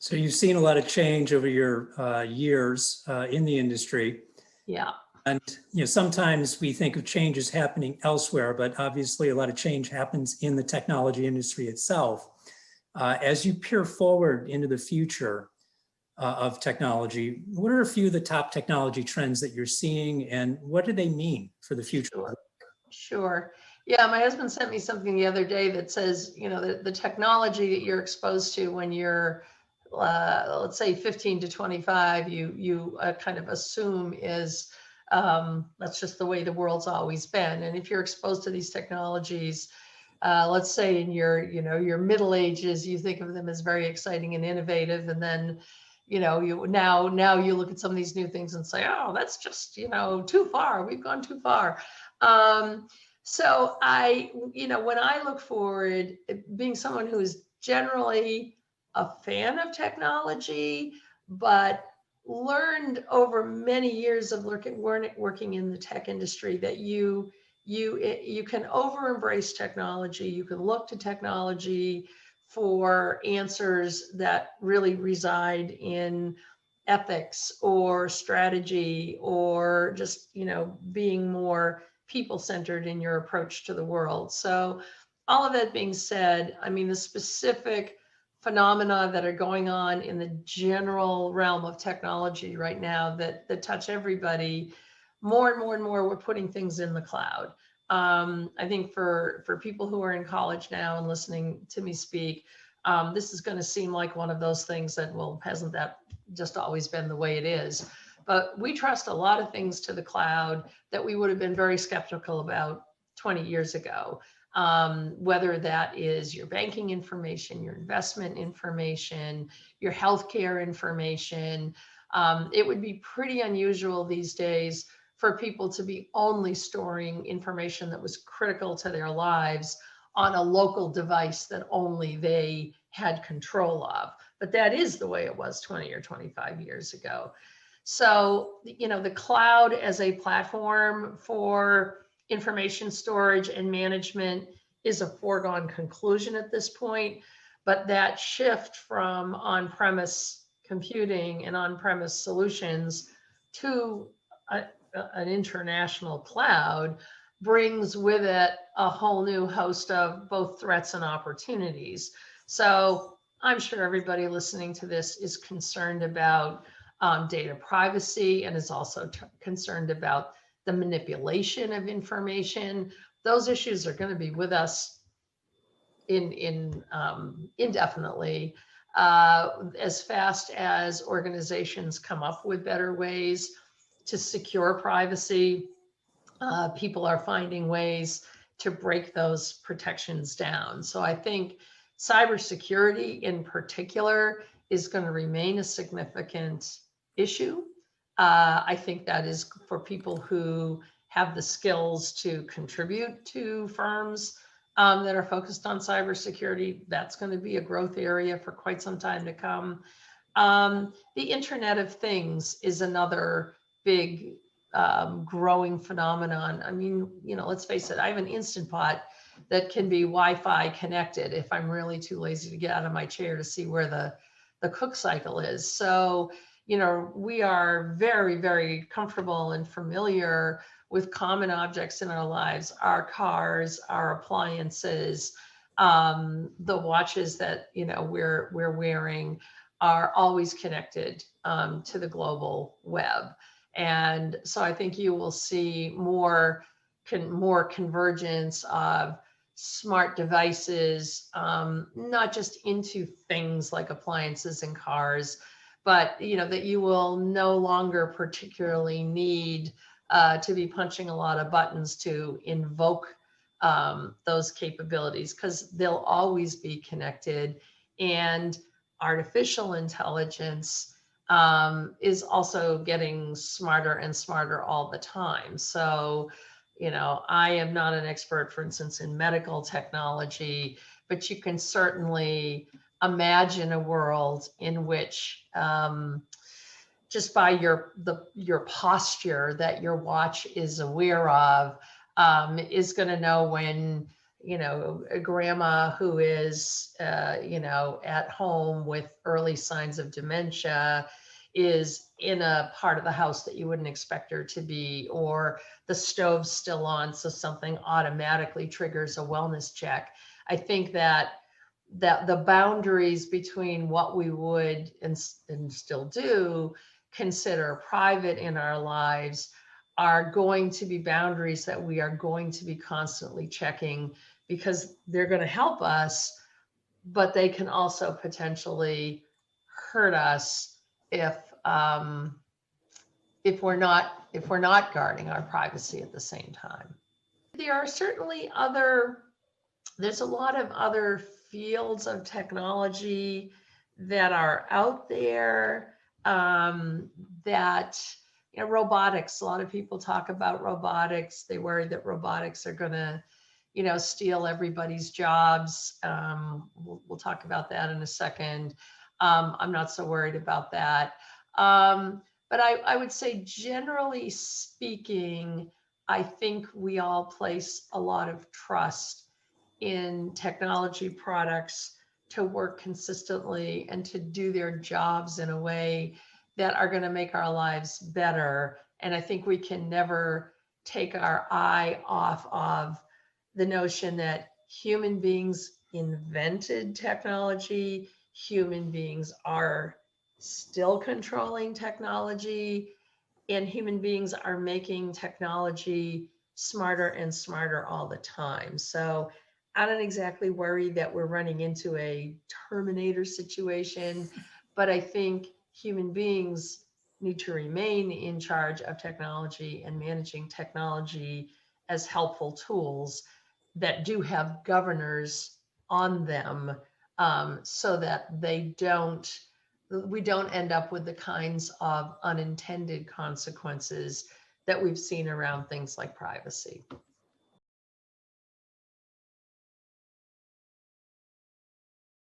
So you've seen a lot of change over your years in the industry. Yeah. And sometimes we think of changes happening elsewhere, but obviously a lot of change happens in the technology industry itself. As you peer forward into the future of technology, what are a few of the top technology trends that you're seeing, and what do they mean for the future? Sure. Yeah, my husband sent me something the other day that says, the technology that you're exposed to when you're, let's say 15 to 25, you kind of assume is, that's just the way the world's always been. And if you're exposed to these technologies, let's say in your middle ages, you think of them as very exciting and innovative. And then, now you look at some of these new things and say, oh, that's just, too far. We've gone too far. So when I look forward, being someone who is generally a fan of technology, but learned over many years of working in the tech industry that you can over embrace technology. You can look to technology for answers that really reside in ethics or strategy, or just, being more people-centered in your approach to the world. So all of that being said, I mean, the specific phenomena that are going on in the general realm of technology right now that touch everybody, more and more and more, we're putting things in the cloud. I think for people who are in college now and listening to me speak, this is going to seem like one of those things that, well, hasn't that just always been the way it is? But we trust a lot of things to the cloud that we would have been very skeptical about 20 years ago. Whether that is your banking information, your investment information, your healthcare information. It would be pretty unusual these days for people to be only storing information that was critical to their lives on a local device that only they had control of. But that is the way it was 20 or 25 years ago. So, the cloud as a platform for information storage and management is a foregone conclusion at this point. But that shift from on-premise computing and on-premise solutions to an international cloud brings with it a whole new host of both threats and opportunities. So I'm sure everybody listening to this is concerned about data privacy, and is also concerned about the manipulation of information. Those issues are going to be with us indefinitely. As fast as organizations come up with better ways to secure privacy, people are finding ways to break those protections down. So I think cybersecurity in particular is going to remain a significant issue. I think that is for people who have the skills to contribute to firms that are focused on cybersecurity. That's going to be a growth area for quite some time to come. The Internet of Things is another big growing phenomenon. I mean, let's face it, I have an Instant Pot that can be Wi-Fi connected if I'm really too lazy to get out of my chair to see where the cook cycle is. So, we are very, very comfortable and familiar with common objects in our lives, our cars, our appliances, the watches that, we're wearing are always connected to the global web. And so I think you will see more convergence of smart devices, not just into things like appliances and cars, but that you will no longer particularly need to be punching a lot of buttons to invoke those capabilities, because they'll always be connected. And artificial intelligence is also getting smarter and smarter all the time. So, I am not an expert, for instance, in medical technology, but you can certainly imagine a world in which just by your posture that your watch is aware of, is going to know when you know, a grandma who is, you know, at home with early signs of dementia is in a part of the house that you wouldn't expect her to be, or the stove's still on, so something automatically triggers a wellness check. I think that the boundaries between what we would and still do consider private in our lives are going to be boundaries that we are going to be constantly checking, because they're going to help us, but they can also potentially hurt us if we're not guarding our privacy at the same time. There are certainly there's a lot of other fields of technology that are out there, that, you know, robotics. A lot of people talk about robotics. They worry that robotics are going to, you know, steal everybody's jobs. We'll talk about that in a second. I'm not so worried about that. But I would say, generally speaking, I think we all place a lot of trust in technology products to work consistently and to do their jobs in a way that are going to make our lives better. And I think we can never take our eye off of the notion that human beings invented technology, human beings are still controlling technology, and human beings are making technology smarter and smarter all the time. So I don't exactly worry that we're running into a Terminator situation, but I think human beings need to remain in charge of technology and managing technology as helpful tools that do have governors on them, so that we don't end up with the kinds of unintended consequences that we've seen around things like privacy.